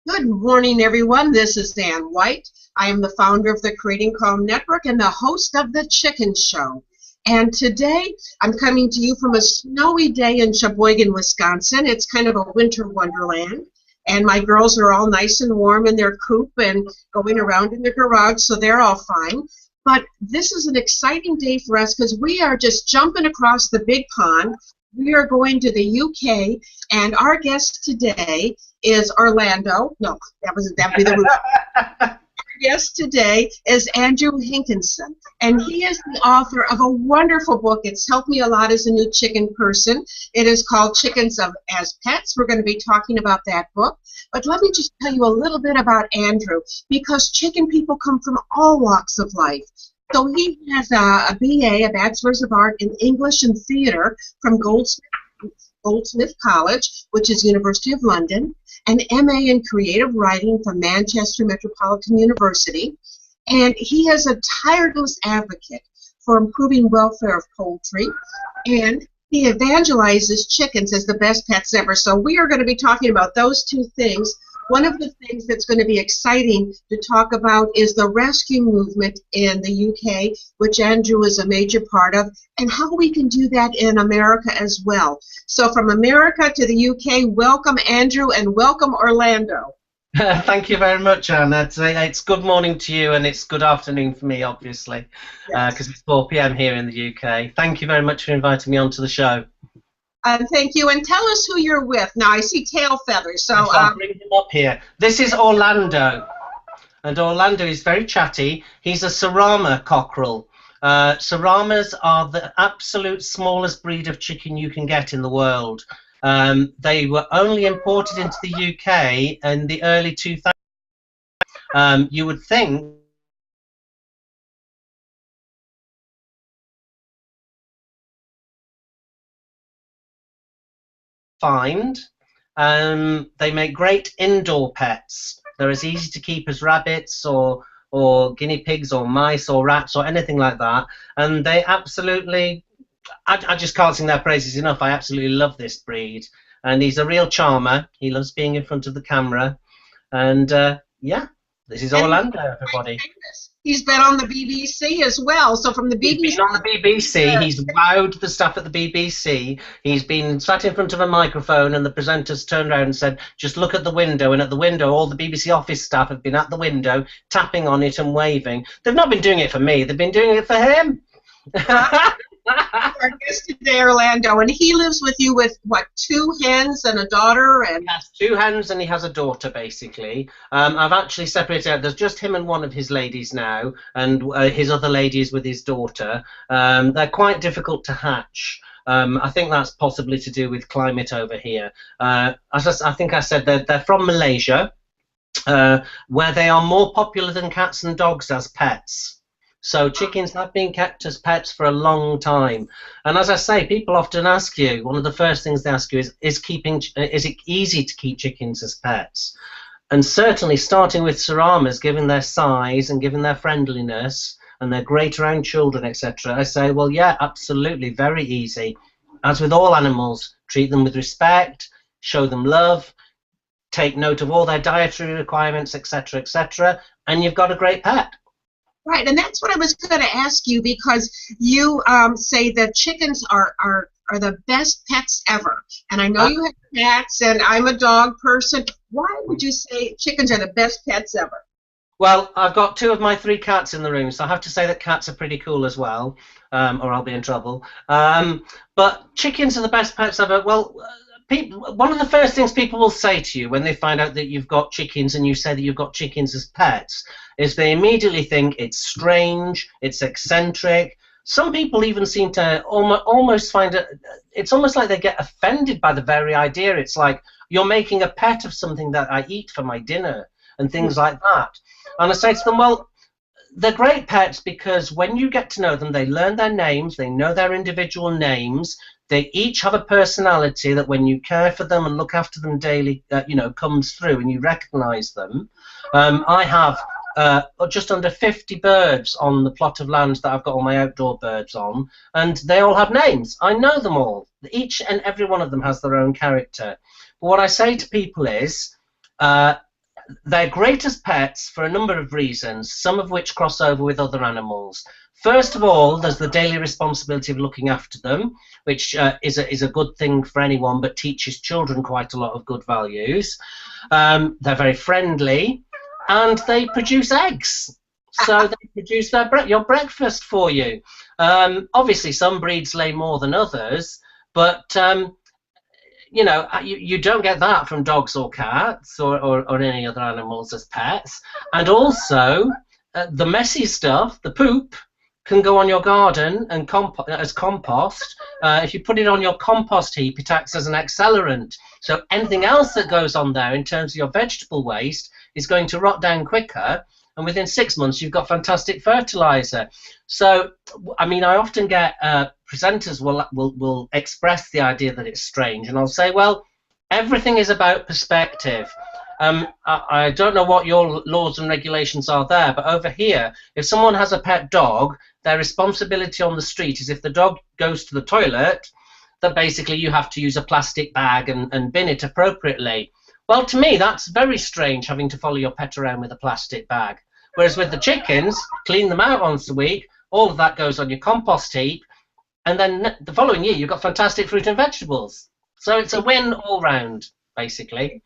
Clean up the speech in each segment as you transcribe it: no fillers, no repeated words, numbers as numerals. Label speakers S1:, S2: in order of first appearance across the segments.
S1: Good morning, everyone. This is Dan White. I am the founder of the Creating Calm Network and the host of The Chicken Show. And today I'm coming to you from a snowy day in Sheboygan, Wisconsin. It's kind of a winter wonderland. And my girls are all nice and warm in their coop and going around in the garage, so they're all fine. But this is an exciting day for us because we are just jumping across the big pond. We are going to the UK, and our guest today is Orlando. No, that'd be the roof. Our guest today is Andrew Hinkinson, and he is the author of a wonderful book. It's helped me a lot as a new chicken person. It is called Chickens as Pets. We're going to be talking about that book. But let me just tell you a little bit about Andrew, because chicken people come from all walks of life. So he has a BA, a Bachelor's of Art in English and Theater from Goldsmith College, which is University of London, an MA in Creative Writing from Manchester Metropolitan University, and he is a tireless advocate for improving welfare of poultry, and he evangelizes chickens as the best pets ever. So we are going to be talking about those two things. One of the things that's going to be exciting to talk about is the rescue movement in the UK, which Andrew is a major part of, and how we can do that in America as well. So from America to the UK, welcome Andrew and welcome Orlando.
S2: Thank you very much, Anne. It's good morning to you, and it's good afternoon for me, obviously, because it's 4 p.m. here in the UK. Thank you very much for inviting me onto the show.
S1: Thank you, and tell us who you're with. Now, I see tail feathers, so
S2: I'll bring him up here. This is Orlando, and Orlando is very chatty. He's a Serama cockerel. Seramas are the absolute smallest breed of chicken you can get in the world. They were only imported into the UK in the early 2000s. You would think find. They make great indoor pets. They're as easy to keep as rabbits or guinea pigs or mice or rats or anything like that. And they absolutely, I just can't sing their praises enough. I absolutely love this breed. And he's a real charmer. He loves being in front of the camera. And yeah, this is Orlando, everybody.
S1: He's been on the BBC as well. So from the BBC.
S2: He's been on the BBC. He's wowed the staff at the BBC. He's been sat in front of a microphone, and the presenters turned around and said, "Just look at the window." And at the window, all the BBC office staff have been at the window, tapping on it and waving. They've not been doing it for me. They've been doing it for him.
S1: Our guest today, Orlando, and he lives with you with what, 2 hens and a daughter? And
S2: he has 2 hens and he has a daughter, basically. I've actually separated out. There's just him and one of his ladies now, and his other lady is with his daughter. They're quite difficult to hatch. I think that's possibly to do with climate over here. As I think I said, they're from Malaysia, where they are more popular than cats and dogs as pets. So chickens have been kept as pets for a long time. And as I say, people often ask you, one of the first things they ask you is it easy to keep chickens as pets? And certainly starting with Seramas, given their size and given their friendliness, and they're great around children, etc., I say, well, yeah, absolutely, very easy. As with all animals, treat them with respect, show them love, take note of all their dietary requirements, etc., and you've got a great pet.
S1: Right, and that's what I was going to ask you, because you say that chickens are the best pets ever. And I know you have cats, and I'm a dog person. Why would you say chickens are the best pets ever?
S2: Well, I've got 2 of my 3 cats in the room, so I have to say that cats are pretty cool as well, or I'll be in trouble. But chickens are the best pets ever. Well, one of the first things people will say to you when they find out that you've got chickens and you say that you've got chickens as pets is they immediately think it's strange, it's eccentric. Some people even seem to almost find it, it's almost like they get offended by the very idea. It's like, you're making a pet of something that I eat for my dinner and things like that. And I say to them, well, they're great pets because when you get to know them, they learn their names, they know their individual names, they each have a personality that when you care for them and look after them daily, comes through and you recognize them. I have just under 50 birds on the plot of land that I've got all my outdoor birds on, and they all have names. I know them all. Each and every one of them has their own character. But what I say to people is, they're great as pets for a number of reasons, some of which cross over with other animals. First of all, there's the daily responsibility of looking after them, which is a good thing for anyone, but teaches children quite a lot of good values. They're very friendly, and they produce eggs. So they produce your breakfast for you. Obviously, some breeds lay more than others, but you know, you don't get that from dogs or cats or any other animals as pets. And also, the messy stuff, the poop, can go on your garden and as compost. If you put it on your compost heap, it acts as an accelerant. So anything else that goes on there in terms of your vegetable waste is going to rot down quicker, and within 6 months you've got fantastic fertilizer. So, I mean, I often get presenters will express the idea that it's strange, and I'll say, well, everything is about perspective. I don't know what your laws and regulations are there, but over here, if someone has a pet dog, their responsibility on the street is if the dog goes to the toilet, that basically you have to use a plastic bag and bin it appropriately. Well, to me, that's very strange, having to follow your pet around with a plastic bag. Whereas with the chickens, clean them out once a week, all of that goes on your compost heap, and then the following year, you've got fantastic fruit and vegetables. So it's a win all round, basically.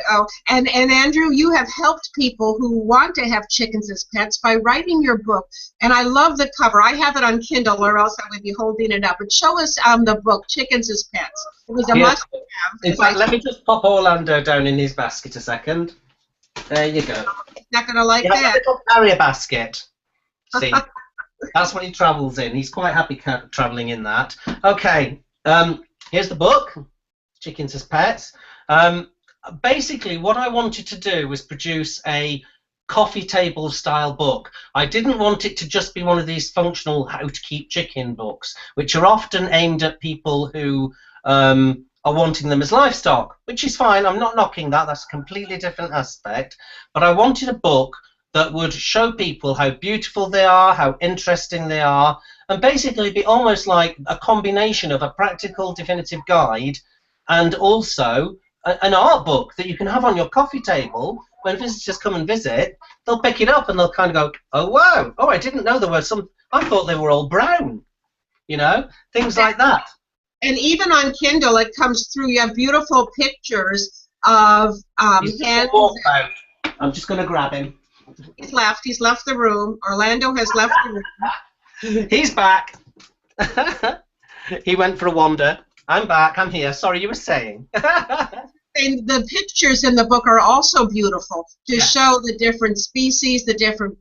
S1: Oh, and Andrew, you have helped people who want to have chickens as pets by writing your book. And I love the cover. I have it on Kindle, or else I would be holding it up. But show us the book, Chickens as Pets. It was a must-have.
S2: In fact, let me just pop Orlando down in his basket a second. There you go.
S1: He's not going to like
S2: that.
S1: that.
S2: A little carrier basket. See, that's what he travels in. He's quite happy traveling in that. Okay, here's the book, Chickens as Pets. Basically, what I wanted to do was produce a coffee table style book. I didn't want it to just be one of these functional how to keep chicken books, which are often aimed at people who are wanting them as livestock, which is fine. I'm not knocking that. That's a completely different aspect. But I wanted a book that would show people how beautiful they are, how interesting they are, and basically be almost like a combination of a practical, definitive guide and also an art book that you can have on your coffee table. When visitors come and visit, they'll pick it up and they'll kind of go, oh, wow, oh, I didn't know there were some, I thought they were all brown, you know, things like that.
S1: And even on Kindle, it comes through. You have beautiful pictures of hens.
S2: I'm just going to grab him.
S1: He's left the room. Orlando has left the room.
S2: He's back. He went for a wander. I'm back. I'm here. Sorry, you were saying.
S1: And the pictures in the book are also beautiful to show the different species, the different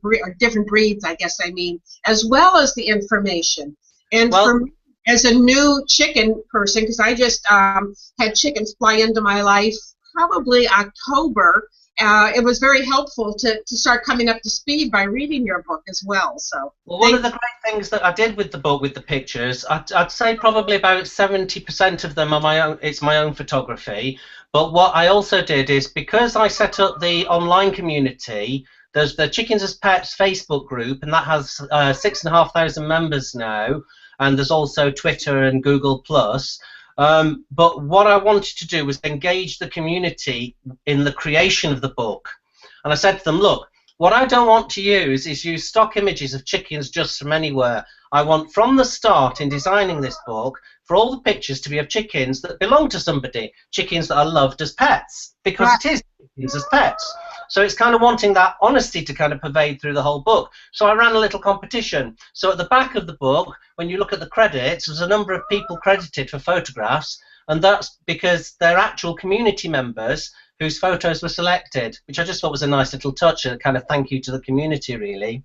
S1: breeds, I guess I mean, as well as the information. And for me, as a new chicken person, because I just had chickens fly into my life probably October, it was very helpful to start coming up to speed by reading your book as well. So,
S2: one of the great things that I did with the book, with the pictures, I'd say probably about 70% of them are my own. It's my own photography. But what I also did is, because I set up the online community, there's the Chickens as Pets Facebook group, and that has 6,500 members now. And there's also Twitter and Google+. But what I wanted to do was engage the community in the creation of the book. And I said to them, look, what I don't want to use is use stock images of chickens just from anywhere. I want, from the start in designing this book, for all the pictures to be of chickens that belong to somebody, chickens that are loved as pets, because it is chickens as pets. So it's kind of wanting that honesty to kind of pervade through the whole book. So I ran a little competition. So at the back of the book, when you look at the credits, there's a number of people credited for photographs, and that's because they're actual community members whose photos were selected, which I just thought was a nice little touch, a kind of thank you to the community, really.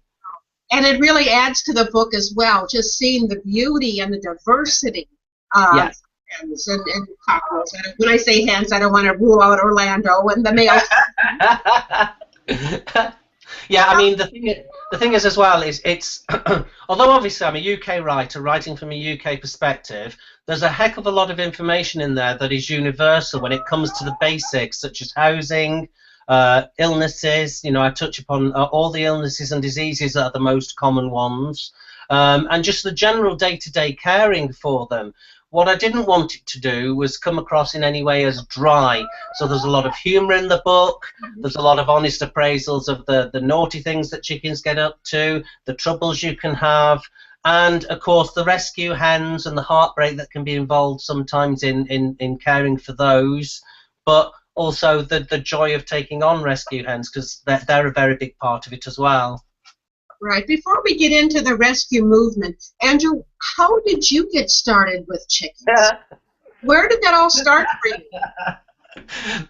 S1: And it really adds to the book as well, just seeing the beauty and the diversity of hens and cockerels. When I say hens, I don't want to rule out Orlando and the male.
S2: Yeah, I mean, the thing is as well is it's although obviously I'm a UK writer writing from a UK perspective, there's a heck of a lot of information in there that is universal when it comes to the basics, such as housing, illnesses. You know, I touch upon all the illnesses and diseases that are the most common ones, and just the general day-to-day caring for them. what I didn't want it to do was come across in any way as dry. So there's a lot of humour in the book. There's a lot of honest appraisals of the naughty things that chickens get up to, the troubles you can have, and of course the rescue hens and the heartbreak that can be involved sometimes in caring for those, but also the joy of taking on rescue hens, because they're a very big part of it as well.
S1: Right. Before we get into the rescue movement, Andrew, how did you get started with chickens? Where did that all start for you?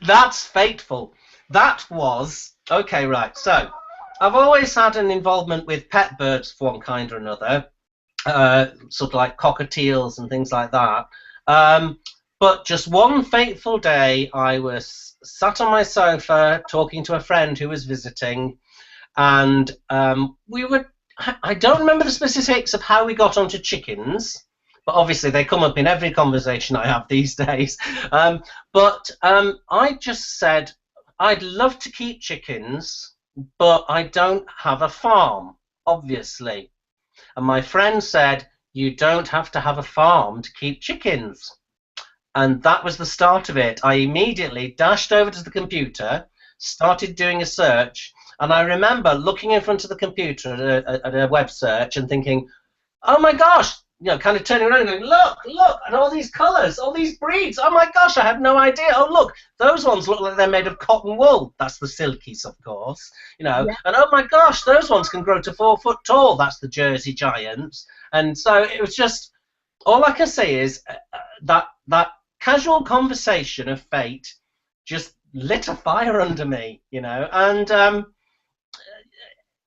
S2: That's fateful. That was, okay, right. So I've always had an involvement with pet birds of one kind or another, sort of like cockatiels and things like that. But just one fateful day, I was sat on my sofa talking to a friend who was visiting, and I don't remember the specifics of how we got onto chickens, but obviously they come up in every conversation I have these days. But I just said, I'd love to keep chickens, but I don't have a farm, obviously. And my friend said, you don't have to have a farm to keep chickens. And that was the start of it. I immediately dashed over to the computer, started doing a search, and I remember looking in front of the computer at a web search and thinking, oh my gosh, you know, kind of turning around and going, look, and all these colours, all these breeds, oh my gosh, I have no idea. Oh, look, those ones look like they're made of cotton wool. That's the silkies, of course, you know. Yeah. And oh my gosh, those ones can grow to 4 foot tall. That's the Jersey Giants. And so it was just, all I can say is that casual conversation of fate just lit a fire under me, you know, and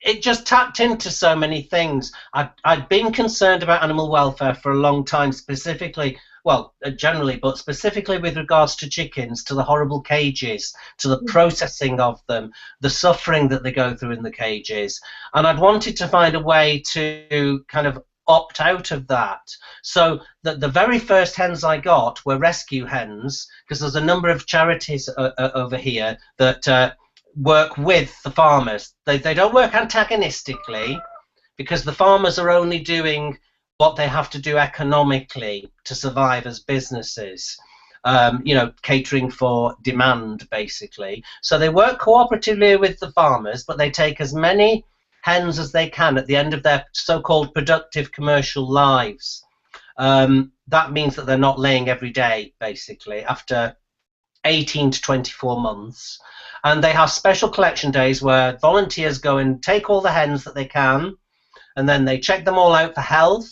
S2: it just tapped into so many things. I'd been concerned about animal welfare for a long time, specifically, well, generally, but specifically with regards to chickens, to the horrible cages, to the processing of them, the suffering that they go through in the cages. And I'd wanted to find a way to kind of opt out of that. So the very first hens I got were rescue hens, because there's a number of charities over here that work with the farmers. They don't work antagonistically, because the farmers are only doing what they have to do economically to survive as businesses, you know, catering for demand, basically. So they work cooperatively with the farmers, but they take as many hens as they can at the end of their so-called productive commercial lives. That means that they're not laying every day, basically, after 18 to 24 months. And they have special collection days where volunteers go and take all the hens that they can, and then they check them all out for health,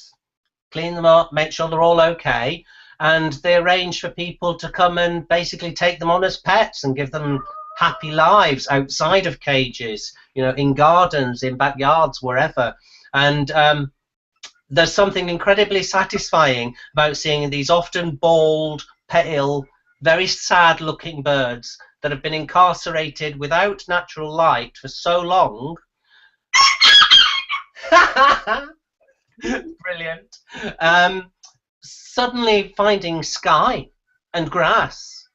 S2: clean them up, make sure they're all okay, and they arrange for people to come and basically take them on as pets and give them happy lives outside of cages, you know, in gardens, in backyards, wherever. And there's something incredibly satisfying about seeing these often bald, pale, very sad-looking birds that have been incarcerated without natural light for so long. Brilliant. Suddenly finding sky and grass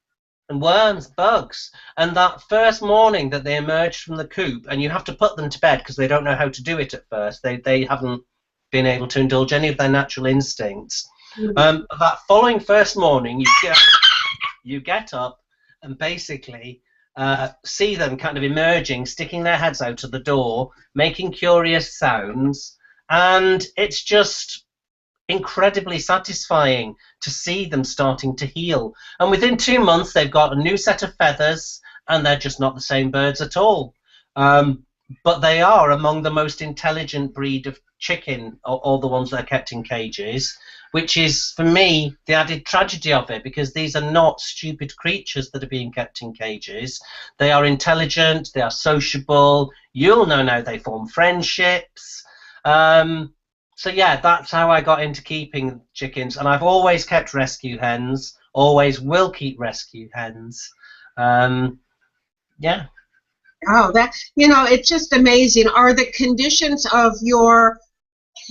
S2: and worms, bugs, and that first morning that they emerged from the coop, and you have to put them to bed because they don't know how to do it at first. They haven't been able to indulge any of their natural instincts. That following first morning, you get up and basically see them kind of emerging, sticking their heads out of the door, making curious sounds, and it's just incredibly satisfying to see them starting to heal. And within 2 months, they've got a new set of feathers, and they're just not the same birds at all. But they are among the most intelligent breed of chicken, all the ones that are kept in cages, which is, for me, the added tragedy of it, because these are not stupid creatures that are being kept in cages. They are intelligent, they are sociable, you'll know now they form friendships. So yeah, that's how I got into keeping chickens, and I've always kept rescue hens, always will keep rescue hens. Yeah.
S1: Oh, that, you know, it's just amazing. Are the conditions of your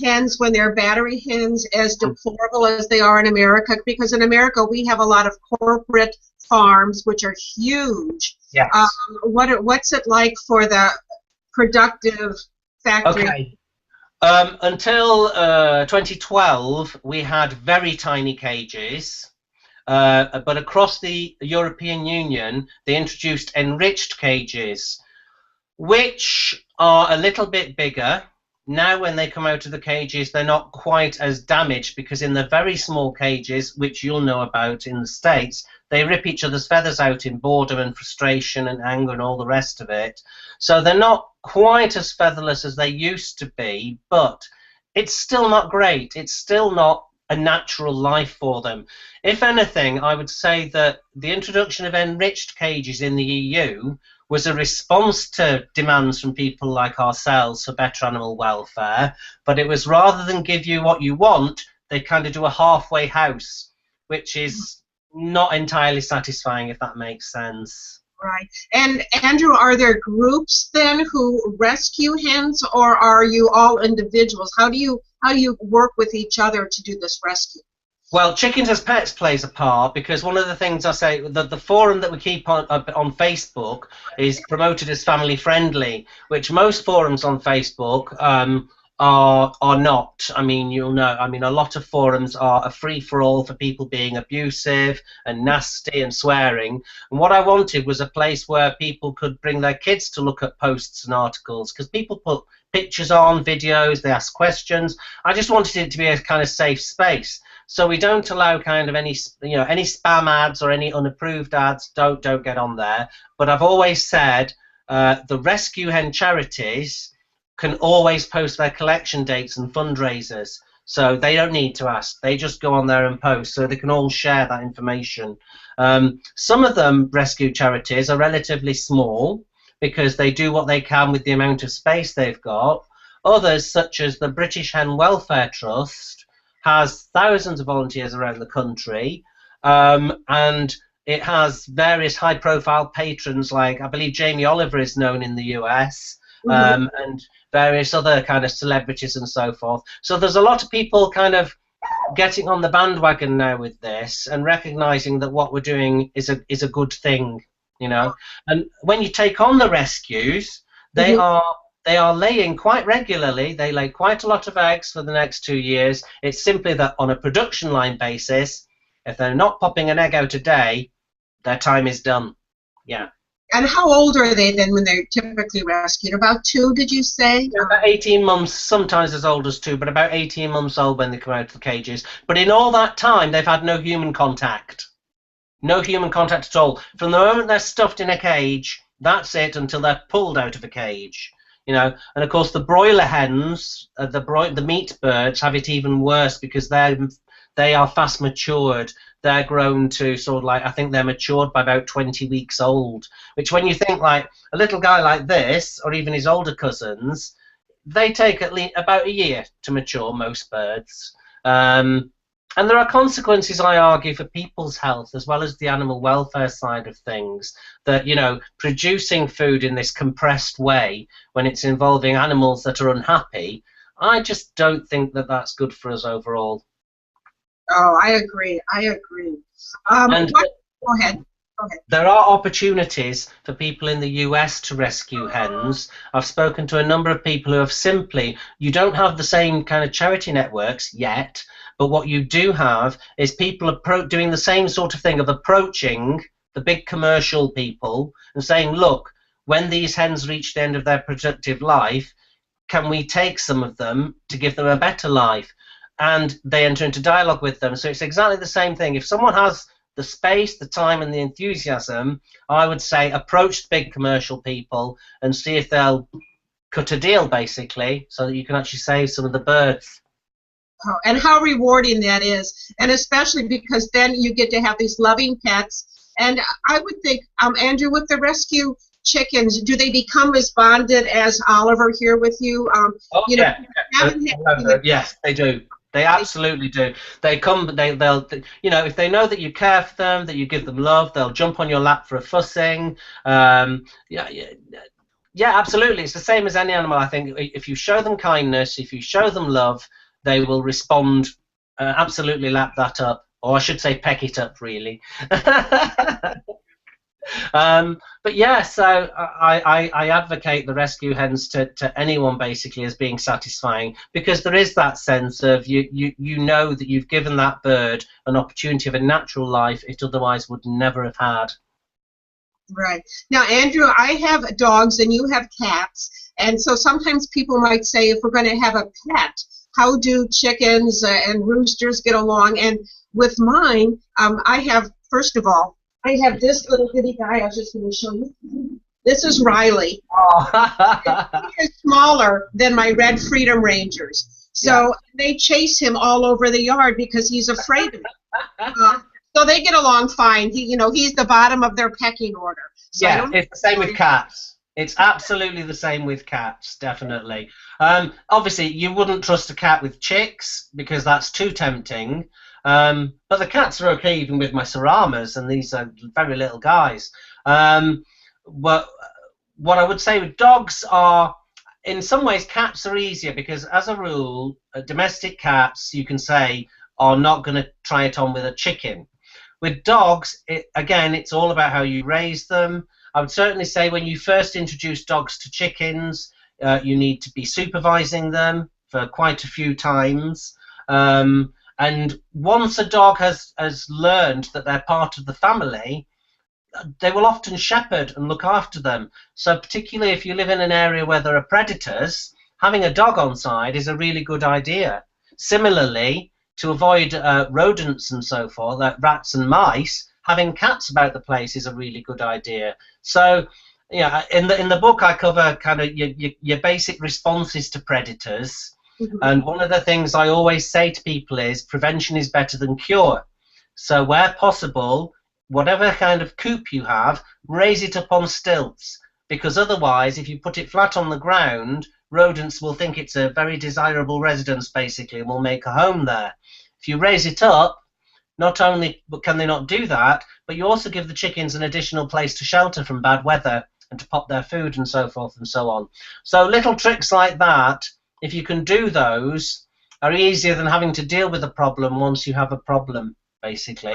S1: hens when they're battery hens as deplorable as they are in America? Because in America we have a lot of corporate farms which are huge.
S2: Yes.
S1: What's it like for the productive factory?
S2: Until 2012, we had very tiny cages. But across the European Union, they introduced enriched cages, which are a little bit bigger. Now, when they come out of the cages, they're not quite as damaged because in the very small cages, which you'll know about in the States, they rip each other's feathers out in boredom and frustration and anger and all the rest of it. So they're not quite as featherless as they used to be, but it's still not great. It's still not a natural life for them. If anything, I would say that the introduction of enriched cages in the EU was a response to demands from people like ourselves for better animal welfare, but it was rather than give you what you want, they kind of do a halfway house, which is not entirely satisfying, if that makes sense.
S1: Right. And Andrew, are there groups then who rescue hens, or are you all individuals? How do you work with each other to do this rescue?
S2: Well, Chickens as Pets plays a part because one of the things I say that the forum that we keep on Facebook is promoted as family friendly, which most forums on Facebook are not. I mean, you'll know. I mean, a lot of forums are a free for all for people being abusive and nasty and swearing. And what I wanted was a place where people could bring their kids to look at posts and articles because people put pictures on, videos, they ask questions. I just wanted it to be a kind of safe space. So we don't allow kind of any spam ads or any unapproved ads. Don't get on there. But I've always said the rescue hen charities can always post their collection dates and fundraisers, so they don't need to ask. They just go on there and post, so they can all share that information. Some of them rescue charities are relatively small because they do what they can with the amount of space they've got. Others, such as the British Hen Welfare Trust, has thousands of volunteers around the country, and it has various high-profile patrons, like I believe Jamie Oliver is known in the US, and various other kind of celebrities and so forth. So there's a lot of people kind of getting on the bandwagon now with this and recognizing that what we're doing is a good thing, you know. And when you take on the rescues, they are laying quite regularly. They lay quite a lot of eggs for the next 2 years. It's simply that on a production line basis, if they're not popping an egg out a day, their time is done. Yeah.
S1: And how old are they then when they're typically rescued? About 2, did you say?
S2: About 18 months, sometimes as old as 2, but about 18 months old when they come out of the cages. But in all that time, they've had no human contact. No human contact at all. From the moment they're stuffed in a cage, that's it until they're pulled out of a cage. You know, and of course the broiler hens, the meat birds, have it even worse because they are fast matured. They're grown to sort of like, I think they're matured by about 20 weeks old, which when you think like a little guy like this, or even his older cousins, they take at least about a year to mature, most birds. And there are consequences, I argue, for people's health as well as the animal welfare side of things, that, you know, producing food in this compressed way when it's involving animals that are unhappy, I just don't think that that's good for us overall.
S1: Oh, I agree. Go ahead.
S2: There are opportunities for people in the US to rescue hens. I've spoken to a number of people who have simply, you don't have the same kind of charity networks yet, but what you do have is people doing the same sort of thing of approaching the big commercial people and saying, look, when these hens reach the end of their productive life, can we take some of them to give them a better life? And they enter into dialogue with them. So it's exactly the same thing. If someone has the space, the time, and the enthusiasm, I would say approach the big commercial people and see if they'll cut a deal, basically, so that you can actually save some of the birds.
S1: Oh, and how rewarding that is, and especially because then you get to have these loving pets. And I would think, Andrew, with the rescue chickens, do they become as bonded as Oliver here with you?
S2: Yes, they do. They absolutely do. They come. They'll. You know, if they know that you care for them, that you give them love, they'll jump on your lap for a fussing. Yeah, absolutely. It's the same as any animal. I think if you show them kindness, if you show them love, they will respond. Absolutely, lap that up, or I should say, peck it up. Really. But yeah, so I advocate the rescue hens to anyone basically as being satisfying, because there is that sense of you know that you've given that bird an opportunity of a natural life it otherwise would never have had.
S1: Right. Now, Andrew, I have dogs and you have cats. And so sometimes people might say, if we're going to have a pet, how do chickens and roosters get along? And with mine, I have, first of all, I have this little bitty guy I was just going to show you. This is Riley.
S2: Oh.
S1: He is smaller than my Red Freedom Rangers. So they chase him all over the yard because he's afraid of it. So they get along fine. He's the bottom of their pecking order. So
S2: Yeah, it's the same with cats. It's absolutely the same with cats, definitely. Obviously, you wouldn't trust a cat with chicks because that's too tempting. But the cats are okay even with my Saramas, and these are very little guys. But what I would say with dogs are, in some ways, cats are easier because, as a rule, domestic cats, you can say, are not going to try it on with a chicken. With dogs, again, it's all about how you raise them. I would certainly say when you first introduce dogs to chickens, you need to be supervising them for quite a few times. And once a dog has learned that they're part of the family, they will often shepherd and look after them. So particularly if you live in an area where there are predators, having a dog on side is a really good idea. Similarly, to avoid rodents and so forth, like rats and mice, having cats about the place is a really good idea. So, yeah, in the book I cover kind of your basic responses to predators. Mm-hmm. And one of the things I always say to people is prevention is better than cure. So where possible, whatever kind of coop you have, raise it up on stilts, because otherwise, if you put it flat on the ground, rodents will think it's a very desirable residence, basically, and will make a home there. If you raise it up, not only can they not do that, but you also give the chickens an additional place to shelter from bad weather and to pop their food and so forth and so on. So little tricks like that, if you can do those, are easier than having to deal with a problem once you have a problem, basically.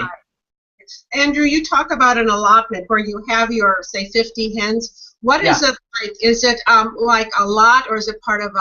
S1: Andrew, you talk about an allotment where you have your, say, 50 hens. What is it like? Is it like a lot, or is it part of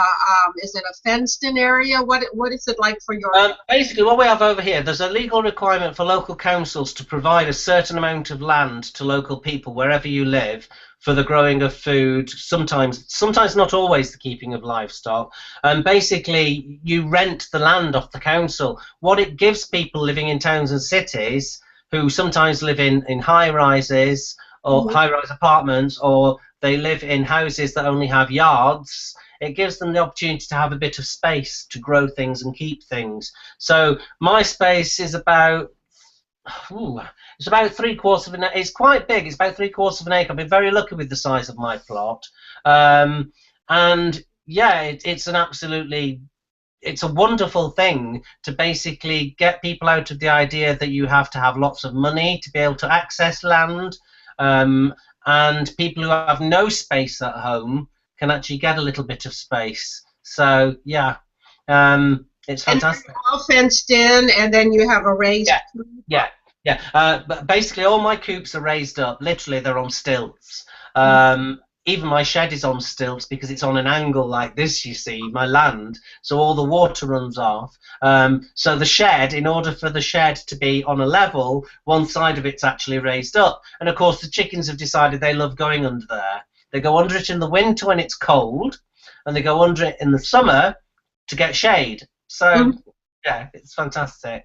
S1: is it a fenced-in area? What is it like for your?
S2: Basically, what we have over here, there's a legal requirement for local councils to provide a certain amount of land to local people wherever you live for the growing of food. Sometimes not always the keeping of livestock. And basically, you rent the land off the council. What it gives people living in towns and cities, who sometimes live in high-rises or high-rise apartments, or they live in houses that only have yards, it gives them the opportunity to have a bit of space to grow things and keep things. So my space is about, it's about 3/4 of an acre. It's quite big. It's about 3/4 of an acre. I've been very lucky with the size of my plot. And yeah, it's an absolutely, it's a wonderful thing to basically get people out of the idea that you have to have lots of money to be able to access land, and people who have no space at home can actually get a little bit of space. So yeah, it's fantastic.
S1: And all fenced in, and then you have a raised.
S2: Yeah. But basically, all my coops are raised up. Literally, they're on stilts. Even my shed is on stilts because it's on an angle like this, you see, my land, so all the water runs off. So the shed, in order for the shed to be on a level, one side of it's actually raised up. And of course, the chickens have decided they love going under there. They go under it in the winter when it's cold, and they go under it in the summer to get shade. So, yeah, it's fantastic.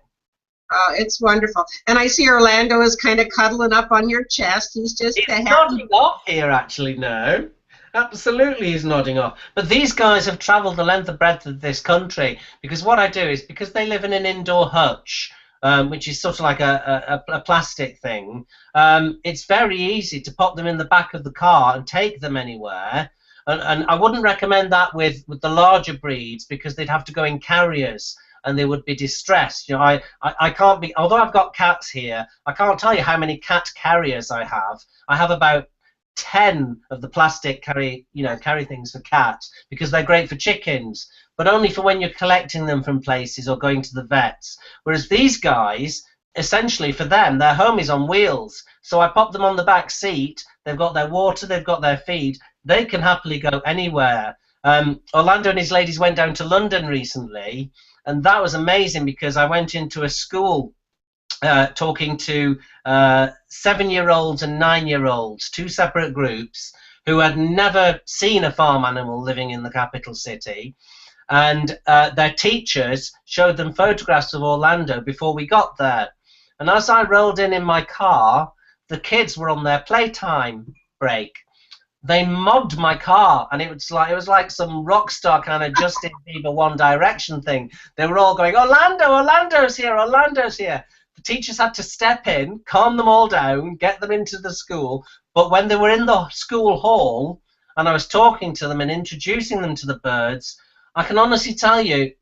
S1: It's wonderful. And I see Orlando is kind of cuddling up on your chest. He's just
S2: nodding off here, actually, no. Absolutely he's nodding off. But these guys have travelled the length and breadth of this country, because what I do is, because they live in an indoor hutch, which is sort of like a plastic thing, it's very easy to pop them in the back of the car and take them anywhere. And I wouldn't recommend that with the larger breeds, because they'd have to go in carriers and they would be distressed. You know, I can't be, although I've got cats here, I can't tell you how many cat carriers I have. I have about 10 of the plastic carry things for cats, because they're great for chickens, but only for when you're collecting them from places or going to the vets. Whereas these guys, essentially for them, their home is on wheels. So I pop them on the back seat. They've got their water, they've got their feed. They can happily go anywhere. Orlando and his ladies went down to London recently, and that was amazing because I went into a school talking to 7-year-olds and 9-year-olds, two separate groups who had never seen a farm animal living in the capital city. And their teachers showed them photographs of Orlando before we got there. And as I rolled in my car, the kids were on their playtime break. They mobbed my car, and it was like some rock star kind of Justin Bieber One Direction thing. They were all going, Orlando, Orlando's here, Orlando's here. The teachers had to step in, calm them all down, get them into the school. But when they were in the school hall, and I was talking to them and introducing them to the birds, I can honestly tell you,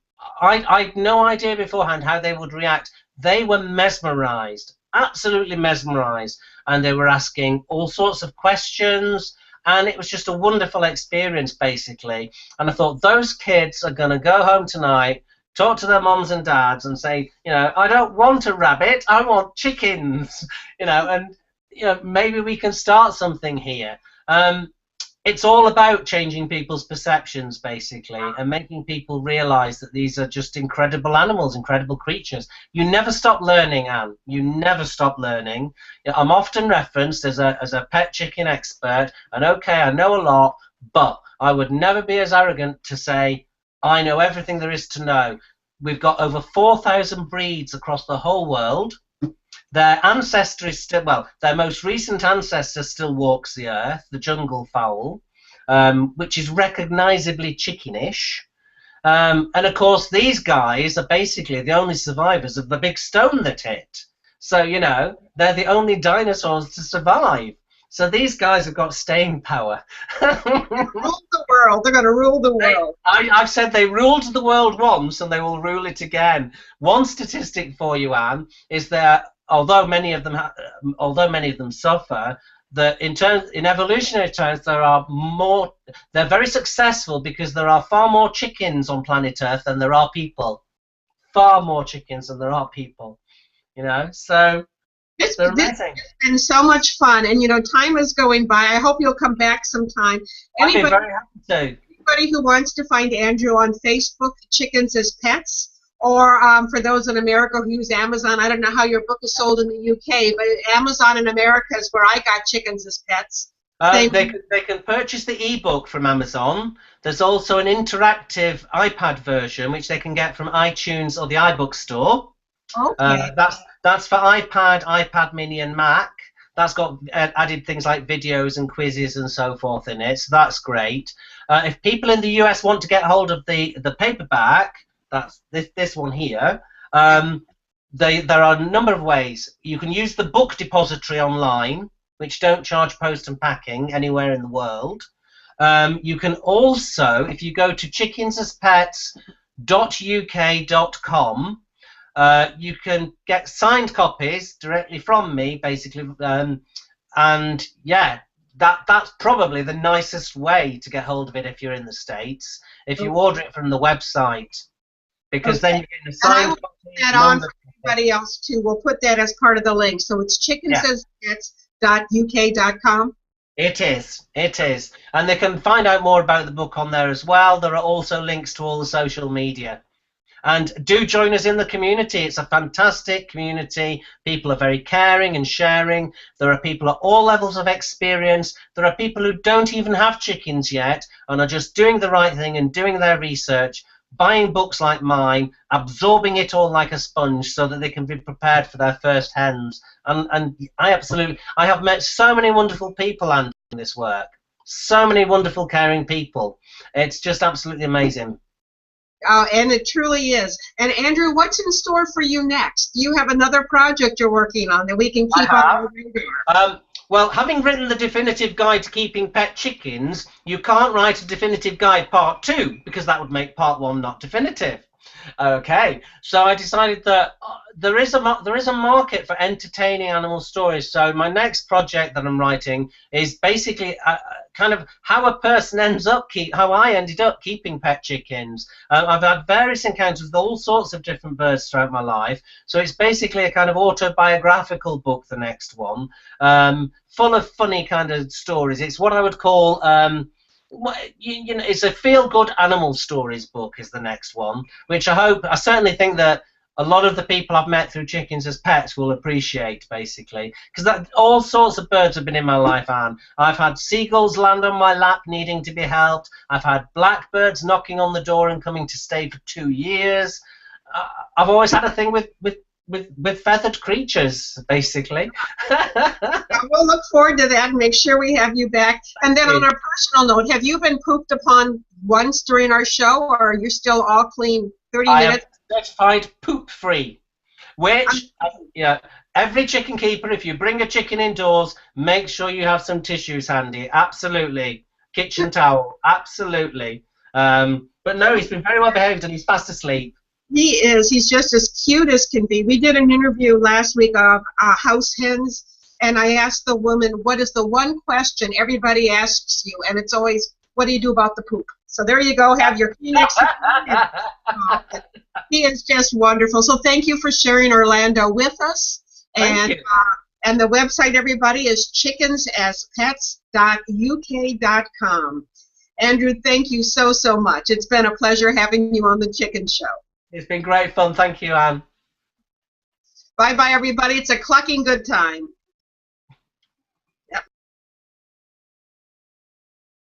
S2: I had no idea beforehand how they would react. They were mesmerized, absolutely mesmerized, and they were asking all sorts of questions. And it was just a wonderful experience, basically. And I thought, those kids are going to go home tonight, talk to their moms and dads and say, I don't want a rabbit, I want chickens, and, maybe we can start something here. It's all about changing people's perceptions, basically, and making people realize that these are just incredible animals, incredible creatures. You never stop learning, Anne. You never stop learning. I'm often referenced as a pet chicken expert, and okay, I know a lot, but I would never be as arrogant to say I know everything there is to know. We've got over 4,000 breeds across the whole world. Their ancestor is still, well, their most recent ancestor still walks the earth, the jungle fowl, which is recognizably chickenish. And of course, these guys are basically the only survivors of the big stone that hit. So, they're the only dinosaurs to survive. So these guys have got staying power.
S1: Rule the world. They're going to rule the world.
S2: I've said they ruled the world once, and they will rule it again. One statistic for you, Anne, is that although many of them suffer, that in evolutionary terms they're very successful because there are far more chickens on planet Earth than there are people. Far more chickens than there are people. So
S1: this has been so much fun, and time is going by. I hope you'll come back sometime.
S2: I'd be very happy to.
S1: Anybody who wants to find Andrew on Facebook, Chickens as Pets, or for those in America who use Amazon, I don't know how your book is sold in the UK, but Amazon in America is where I got Chickens as Pets.
S2: They can purchase the ebook from Amazon. There's also an interactive iPad version which they can get from iTunes or the iBook store.
S1: Okay.
S2: That's for iPad, iPad Mini, and Mac. That's got added things like videos and quizzes and so forth in it, so that's great. If people in the US want to get hold of the paperback, that's this one here, there are a number of ways. You can use the book depository online, which don't charge post and packing anywhere in the world. You can also, if you go to chickensaspets.uk.com, you can get signed copies directly from me, basically, and yeah, that's probably the nicest way to get hold of it if you're in the States, if you order it from the website, because then you get a signed copy.
S1: Put that on for everybody else too. We'll put that as part of the link. So it's chickensaspets.uk.com.
S2: It is, and they can find out more about the book on there as well. There are also links to all the social media. And do join us in the community. It's a fantastic community. People are very caring and sharing. There are people at all levels of experience. There are people who don't even have chickens yet and are just doing the right thing and doing their research, buying books like mine, absorbing it all like a sponge so that they can be prepared for their first hens. And I have met so many wonderful people and in this work. So many wonderful, caring people. It's just absolutely amazing.
S1: And it truly is. And Andrew, what's in store for you next? You have another project you're working on that we can keep on our radar.
S2: Well, having written the definitive guide to keeping pet chickens, you can't write a definitive guide part 2 because that would make part 1 not definitive. Okay, so I decided that there is a market for entertaining animal stories. So my next project that I'm writing is basically kind of how a person ends up how I ended up keeping pet chickens. I've had various encounters with all sorts of different birds throughout my life. So it's basically a kind of autobiographical book. The next one, full of funny kind of stories. It's what I would call it's a feel-good animal stories book is the next one, which I certainly think that a lot of the people I've met through chickens as pets will appreciate, basically, because all sorts of birds have been in my life, Anne. I've had seagulls land on my lap needing to be helped. I've had blackbirds knocking on the door and coming to stay for 2 years. I've always had a thing with feathered creatures, basically.
S1: We'll look forward to that and make sure we have you back. And then on a personal note, have you been pooped upon once during our show, or are you still all clean 30 minutes?
S2: Certified poop-free, which, every chicken keeper, if you bring a chicken indoors, make sure you have some tissues handy. Absolutely. Kitchen towel. Absolutely. But no, he's been very well behaved and he's fast asleep.
S1: He is. He's just as cute as can be. We did an interview last week of house hens, and I asked the woman, what is the one question everybody asks you? And it's always, what do you do about the poop? So there you go. Have your Phoenix. He is just wonderful. So thank you for sharing Orlando with us. And the website, everybody, is chickensaspets.uk.com. Andrew, thank you so, so much. It's been a pleasure having you on the Chicken Show.
S2: It's been great fun. Thank you, Anne.
S1: Bye-bye, everybody. It's a clucking good time.